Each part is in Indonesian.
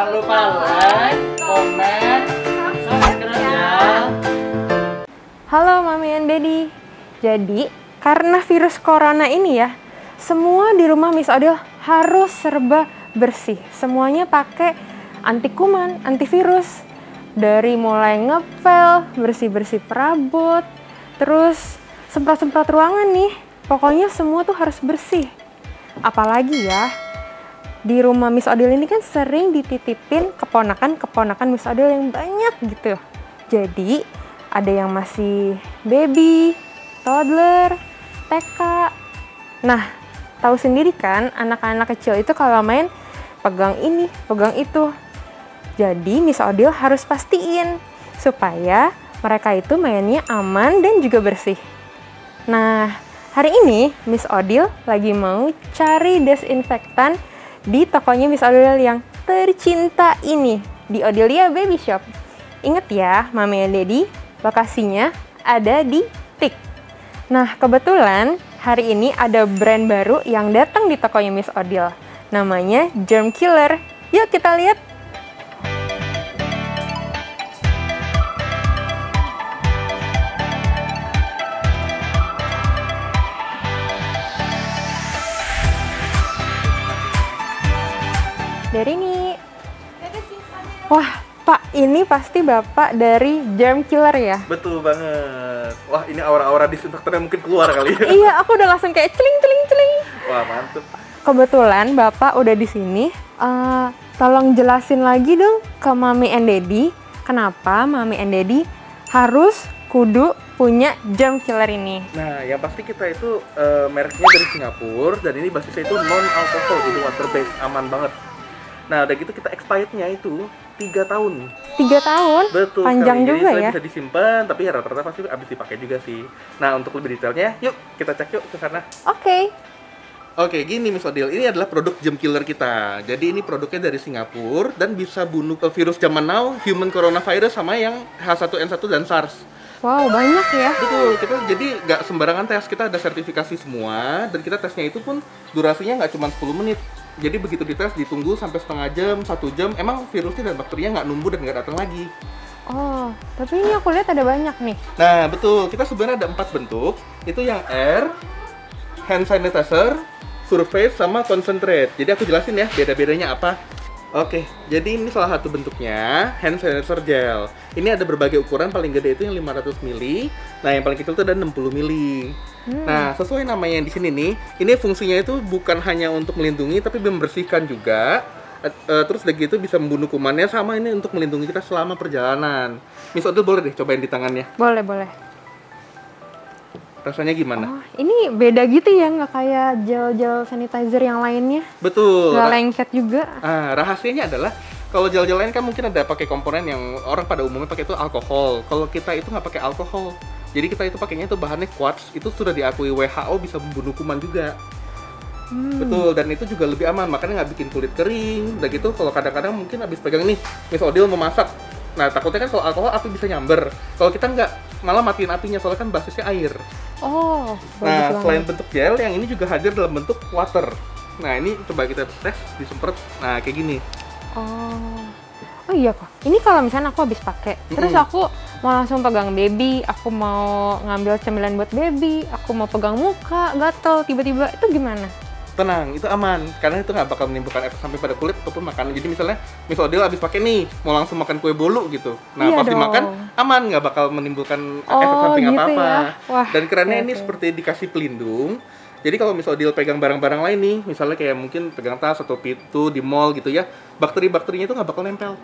Jangan lupa like, komen, subscribe ya. Halo Mami and Daddy. Jadi, karena virus corona ini ya, semua di rumah Miss Odil harus serba bersih. Semuanya pakai anti kuman, antivirus. Dari mulai ngepel, bersih-bersih perabot, terus semprot-semprot ruangan nih. Pokoknya semua tuh harus bersih. Apalagi ya, di rumah Miss Odil ini kan sering dititipin keponakan-keponakan Miss Odil yang banyak gitu. Jadi, ada yang masih baby, toddler, TK. Nah, tahu sendiri kan, anak-anak kecil itu kalau main pegang ini, pegang itu. Jadi Miss Odil harus pastiin supaya mereka itu mainnya aman dan juga bersih. Nah, hari ini Miss Odil lagi mau cari desinfektan di tokonya Miss Odil yang tercinta ini, di Odilia Baby Shop. Ingat ya, Mami and Daddy, lokasinya ada di TIK. Nah, kebetulan hari ini ada brand baru yang datang di tokonya Miss Odil. Namanya Germ Killer. Yuk kita lihat. Dari ini. Wah, Pak, ini pasti Bapak dari Germ Killer ya? Betul banget. Wah, ini aura-aura disinfektannya mungkin keluar kali ya. Iya, aku udah langsung kayak celing. Wah, mantep. Kebetulan Bapak udah di sini. Tolong jelasin lagi dong ke Mami and Daddy, kenapa Mami and Daddy harus kudu punya Germ Killer ini? Nah, yang pasti kita itu mereknya dari Singapura dan ini basisnya itu non alkohol, jadi water based, aman banget. Nah, udah gitu kita expirednya itu 3 tahun. 3 tahun? Betul. Panjang sekali. juga Jadi, ya? bisa disimpan, tapi rata-rata pasti habis dipakai juga sih. Nah, untuk lebih detailnya, yuk kita cek yuk ke sana. Oke. Oke, gini Miss Odil, ini adalah produk Germ Killer kita. Jadi ini produknya dari Singapura dan bisa bunuh virus zaman now, human coronavirus sama yang H1N1 dan SARS. Wow, banyak ya? Betul, kita jadi nggak sembarangan tes, kita ada sertifikasi semua dan kita tesnya itu pun durasinya nggak cuma 10 menit. Jadi begitu dites ditunggu sampai setengah jam, 1 jam, emang virusnya dan bakterinya nggak numbuh dan nggak datang lagi. Oh, tapi ini aku lihat ada banyak nih. Nah betul, kita sebenarnya ada 4 bentuk. Itu yang air, hand sanitizer, surface, sama concentrate. Jadi aku jelasin ya beda-bedanya apa. Oke, jadi ini salah satu bentuknya hand sanitizer gel. Ini ada berbagai ukuran, paling gede itu yang 500 ml. Nah, yang paling kecil itu ada 60 ml. Nah, sesuai namanya yang di sini nih, ini fungsinya itu bukan hanya untuk melindungi tapi membersihkan juga. Terus udah gitu bisa membunuh kumannya, sama ini untuk melindungi kita selama perjalanan. Miss Odil boleh deh cobain di tangannya. Boleh. Rasanya gimana? Oh, ini beda gitu ya, nggak kayak gel-gel sanitizer yang lainnya? Betul. Nggak lengket juga. Rahasianya adalah kalau gel-gel lain kan mungkin ada pakai komponen yang orang pada umumnya pakai itu alkohol. Kalau kita itu nggak pakai alkohol. Jadi kita itu pakainya itu bahannya quartz. Itu sudah diakui WHO bisa membunuh kuman juga. Betul, dan itu juga lebih aman. Makanya nggak bikin kulit kering. Udah gitu kalau kadang-kadang mungkin habis pegang nih, Miss Odil mau masak. Nah, takutnya kan kalau alkohol api bisa nyamber. Kalau kita nggak, malah matiin apinya soalnya kan basisnya air. Oh, Nah, bagus selain banget. bentuk gel, yang ini juga hadir dalam bentuk water. Nah, ini coba kita tes, disemprot. Nah, kayak gini. Oh iya kok. Ini kalau misalnya aku habis pakai, terus aku mau langsung pegang baby, aku mau ngambil cemilan buat baby, aku mau pegang muka, gatel tiba-tiba, itu gimana? Tenang, itu aman. Karena itu nggak bakal menimbulkan efek sampai pada kulit ataupun makanan. Jadi misalnya, Miss Odil habis pakai nih, mau langsung makan kue bolu gitu. Nah, Iya pas dong. dimakan, aman, nggak bakal menimbulkan efek samping gitu apa-apa. ya. Wah, Dan kerennya oke, ini oke. seperti dikasih pelindung. Jadi kalau Miss Odil pegang barang-barang lain nih, misalnya kayak mungkin pegang tas atau pintu di mall gitu ya, bakteri-bakterinya itu nggak bakal nempel.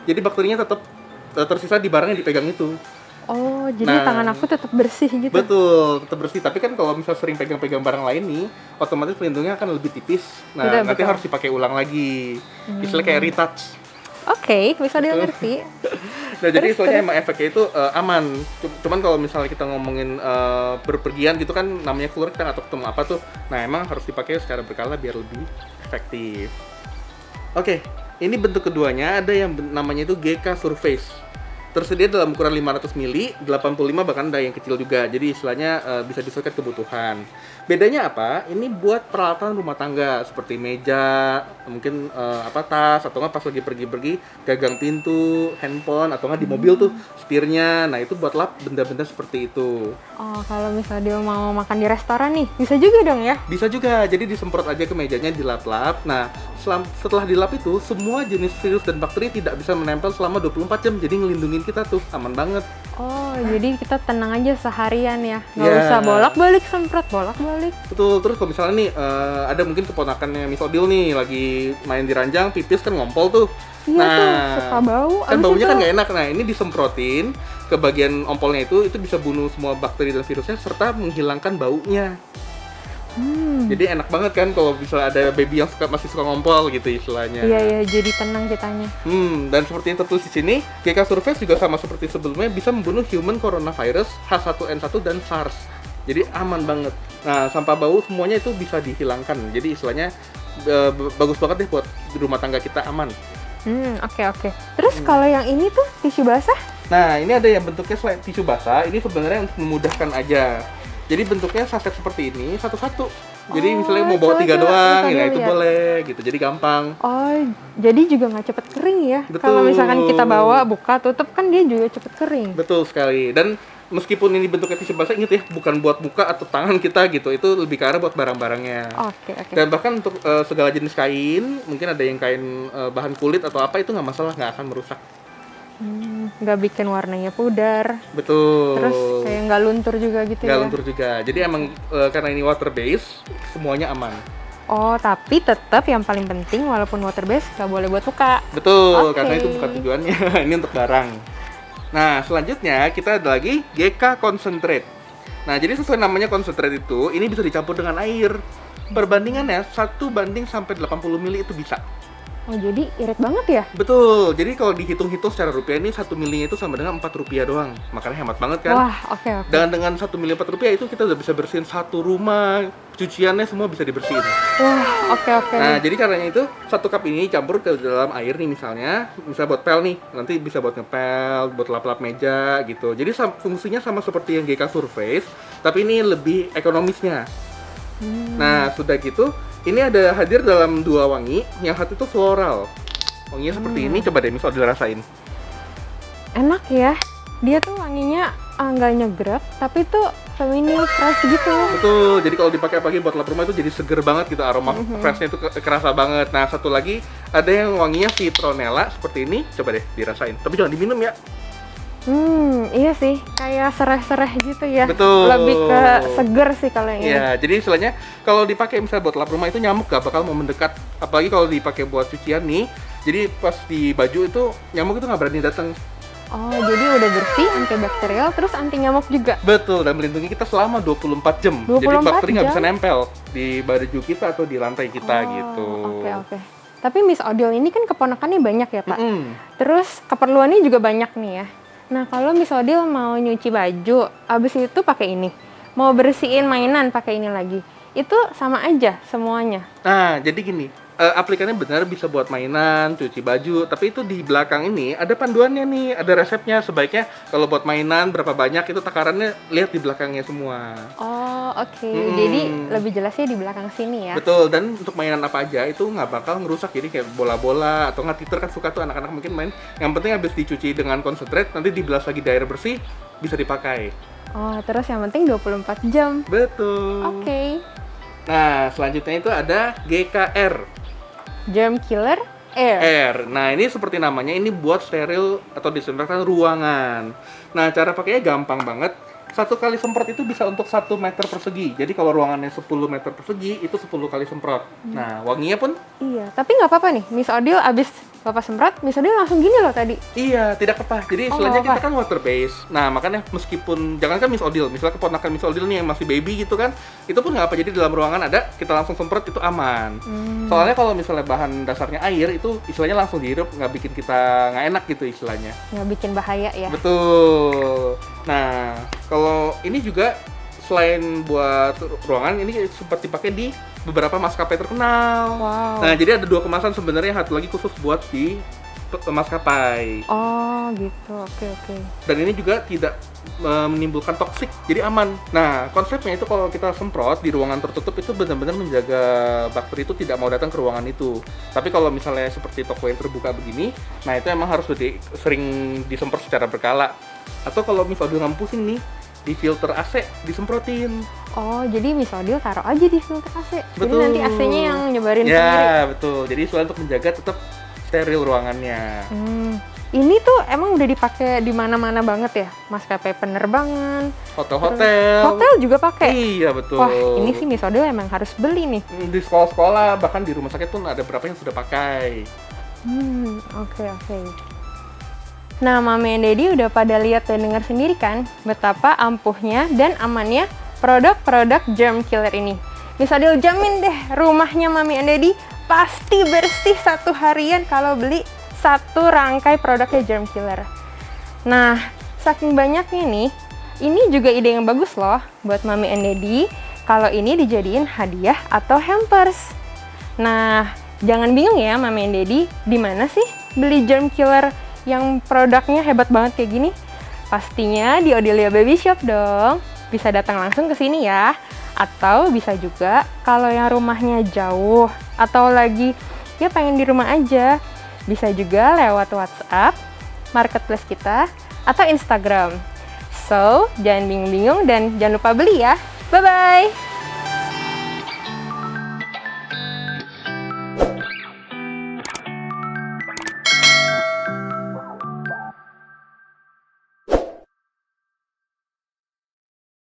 Jadi bakterinya tetap tersisa di barang yang dipegang itu. Oh, jadi Nah, tangan aku tetap bersih gitu? Betul, tetap bersih. Tapi kan kalau misalnya sering pegang-pegang barang lain nih, otomatis pelindungnya akan lebih tipis. Nah, Betul, nanti betul. harus dipakai ulang lagi. Istilahnya kayak retouch. Oke, bisa dia ngerti. Nah, jadi Terus, soalnya terus. emang efeknya itu aman. Cuman kalau misalnya kita ngomongin berpergian gitu kan, namanya keluar kita nggak tahu ketemu apa tuh. Nah, emang harus dipakai secara berkala biar lebih efektif. Oke, ini bentuk keduanya ada yang namanya itu GK Surface. tersedia dalam ukuran 500 mili, 85 bahkan ada yang kecil juga. Jadi istilahnya bisa disesuaikan kebutuhan. Bedanya apa? Ini buat peralatan rumah tangga seperti meja, mungkin tas, atau nggak pas lagi pergi-pergi gagang pintu, handphone, atau nggak di mobil tuh setirnya. Nah itu buat lap benda-benda seperti itu. Oh, kalau misalnya dia mau makan di restoran nih, bisa juga dong ya? Bisa juga, jadi disemprot aja ke mejanya, dilap-lap. Nah, setelah dilap itu, semua jenis virus dan bakteri tidak bisa menempel selama 24 jam. Jadi ngelindungin kita tuh, aman banget. Oh, jadi kita tenang aja seharian ya? Nggak Yeah. usah bolak-balik semprot, bolak-balik. Betul, terus kalau misalnya nih, ada mungkin keponakannya Miss Odil nih, lagi main di ranjang, pipis kan ngompol tuh. Iya tuh, suka bau. Kan Abis baunya itu- kan nggak enak. Nah, ini disemprotin ke bagian ompolnya itu bisa bunuh semua bakteri dan virusnya, serta menghilangkan baunya. Jadi enak banget kan kalau bisa ada baby yang masih suka ngompol gitu istilahnya. Iya, jadi tenang kitanya. Dan seperti yang tertulis di sini, GK Surface juga sama seperti sebelumnya bisa membunuh human coronavirus, H1N1 dan SARS. Jadi aman banget. Nah, sampah bau semuanya itu bisa dihilangkan. Jadi istilahnya bagus banget deh buat di rumah tangga kita aman. Oke. Terus kalau yang ini tuh tisu basah? Nah, ini ada yang bentuknya selain tisu basah, ini sebenarnya untuk memudahkan aja. Jadi bentuknya saset seperti ini, satu-satu. Jadi misalnya mau bawa 3 doang, ya itu boleh gitu. Jadi gampang. Oh, jadi juga nggak cepet kering ya? Betul. Kalau misalkan kita bawa, buka, tutup kan dia juga cepet kering. Betul sekali. Dan meskipun ini bentuknya tisu basah, ingat ya, bukan buat buka atau tangan kita gitu. Itu lebih ke arah buat barang-barangnya. Oke. Dan bahkan untuk segala jenis kain, mungkin ada yang kain bahan kulit atau apa, itu nggak masalah, nggak akan merusak. Nggak bikin warnanya pudar. Betul. Terus kayak nggak luntur juga gitu Nggak ya? luntur juga. Jadi emang karena ini water base, semuanya aman. Oh, tapi tetap yang paling penting walaupun water base nggak boleh buat buka. Betul, Oke. karena itu bukan tujuannya. Ini untuk barang. Nah, selanjutnya kita ada lagi GK Concentrate. Nah, jadi sesuai namanya concentrate itu, ini bisa dicampur dengan air. Perbandingannya 1:80 mili itu bisa. Oh, jadi irit banget ya? Betul, jadi kalau dihitung-hitung secara rupiah ini 1 milinya itu sama dengan Rp4 doang. Makanya hemat banget kan? Wah, oke. Dan dengan 1 mili Rp4 itu kita udah bisa bersihin satu rumah, cuciannya semua bisa dibersihin. Wah, oke. Nah, jadi karenanya itu 1 cup ini campur ke dalam air nih misalnya buat pel nih, nanti bisa buat ngepel, buat lap-lap meja gitu. Jadi fungsinya sama seperti yang GK Surface, tapi ini lebih ekonomisnya. Nah, sudah gitu, ini ada hadir dalam 2 wangi, yang satu itu floral. Wanginya seperti ini, coba deh Miss Odil rasain. Enak ya. Dia tuh wanginya nggak nyegrek, tapi tuh feminin fresh gitu. Betul, jadi kalau dipakai pagi buat lap rumah itu jadi seger banget gitu, aroma freshnya itu kerasa banget. Nah, satu lagi ada yang wanginya citronella seperti ini, coba deh dirasain. Tapi jangan diminum ya. Iya sih, kayak sereh-sereh gitu ya. Betul. Lebih ke seger sih kalau yang ini. Iya, jadi istilahnya kalau dipakai misalnya buat lap rumah itu nyamuk gak bakal mau mendekat, apalagi kalau dipakai buat cucian nih. Jadi pas di baju itu nyamuk itu nggak berani datang. Oh, jadi udah bersih, antibakterial, terus anti nyamuk juga. Betul, dan melindungi kita selama 24 jam. 24 Jadi bakteri nggak jam? bisa nempel di baju kita atau di lantai kita gitu. Oke. Tapi Miss Odil ini kan keponakannya banyak ya, Pak. Mm-mm. Terus keperluannya juga banyak nih ya. Nah, kalau Miss Odil mau nyuci baju, abis itu pakai ini. Mau bersihin mainan pakai ini lagi. Itu sama aja semuanya. Nah, jadi gini, aplikannya benar bisa buat mainan, cuci baju, tapi itu di belakang ini ada panduannya nih, ada resepnya. Sebaiknya kalau buat mainan berapa banyak itu takarannya lihat di belakangnya semua. Oh, oke. Jadi lebih jelasnya di belakang sini ya. Betul, dan untuk mainan apa aja itu nggak bakal ngerusak. Jadi kayak bola-bola atau nggak titer kan suka tuh anak-anak mungkin main. Yang penting habis dicuci dengan concentrate, nanti dibilas lagi di air bersih, bisa dipakai. Oh, terus yang penting 24 jam. Betul. Oke. Nah, selanjutnya itu ada GKR. Germ killer air. Air. Nah, ini seperti namanya, ini buat steril atau disinfektan ruangan. Nah, cara pakainya gampang banget. 1 kali semprot itu bisa untuk 1 meter persegi. Jadi kalau ruangannya 10 meter persegi, itu 10 kali semprot. Nah, wanginya pun Iya, tapi nggak apa-apa nih. Miss Odil abis Bapak semprot, Miss Odil langsung gini loh tadi. iya, tidak kepah. Jadi istilahnya nggak kita kan water base. Nah, makanya meskipun jangankan Miss Odil, misalnya keponakan Miss Odil nih yang masih baby gitu kan, itu pun nggak apa. Jadi dalam ruangan ada, kita langsung semprot itu aman. Soalnya kalau misalnya bahan dasarnya air itu istilahnya langsung dihirup, nggak bikin kita nggak enak gitu istilahnya. Nggak bikin bahaya ya. Betul. Nah, kalau ini juga selain buat ruangan, ini sempat dipakai di beberapa maskapai terkenal. Wow. Nah, jadi ada 2 kemasan sebenarnya, satu lagi khusus buat di maskapai. Oh gitu, oke. Dan ini juga tidak menimbulkan toksik, jadi aman. Nah, konsepnya itu kalau kita semprot di ruangan tertutup itu benar-benar menjaga bakteri itu tidak mau datang ke ruangan itu. Tapi kalau misalnya seperti toko yang terbuka begini, nah itu emang harus sering disemprot secara berkala. Atau kalau misalnya udah pusing nih, di filter AC disemprotin. Oh, jadi Misodil taruh aja di filter AC. Betul. Jadi nanti AC-nya yang nyebarin sendiri. Ya, betul. Jadi soalnya untuk menjaga tetap steril ruangannya. Ini tuh emang udah dipakai di mana-mana banget ya, maskapai penerbangan, Hotel-hotel. hotel juga pakai. Iya, betul. Wah, ini sih Misodil emang harus beli nih. Di sekolah-sekolah, bahkan di rumah sakit pun ada beberapa yang sudah pakai. Oke. Nah, Mami and Daddy udah pada lihat dan dengar sendiri kan betapa ampuhnya dan amannya produk-produk germ killer ini. Misodil jamin deh rumahnya Mami and Daddy pasti bersih 1 harian kalau beli 1 rangkai produknya germ killer. Nah, saking banyaknya nih, ini juga ide yang bagus loh buat Mami and Daddy kalau ini dijadiin hadiah atau hampers. Nah, jangan bingung ya Mami and Daddy, di mana sih beli germ killer yang produknya hebat banget kayak gini? Pastinya di Odelia Baby Shop dong. Bisa datang langsung ke sini ya. Atau bisa juga kalau yang rumahnya jauh atau lagi ya pengen di rumah aja, bisa juga lewat WhatsApp, marketplace kita, atau Instagram. So, jangan bingung-bingung dan jangan lupa beli ya. Bye-bye!